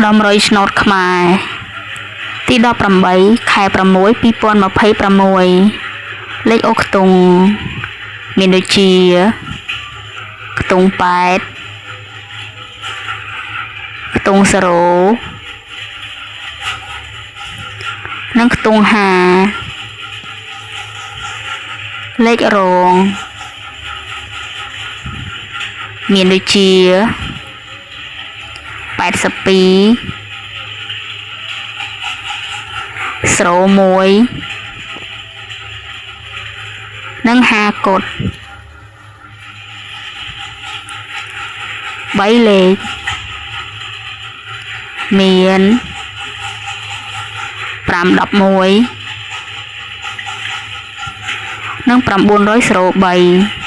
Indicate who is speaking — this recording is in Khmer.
Speaker 1: ដំរីឆ្នោតខ្មែរទី18ខែ6 2026លេខអូខ្ទង់មានដូចជាខ្ទង់8ខ្ទង់0និងខ្ទង់5លេខរងមានដូចជា82 01និង5កុដ3លេខមាន511និង903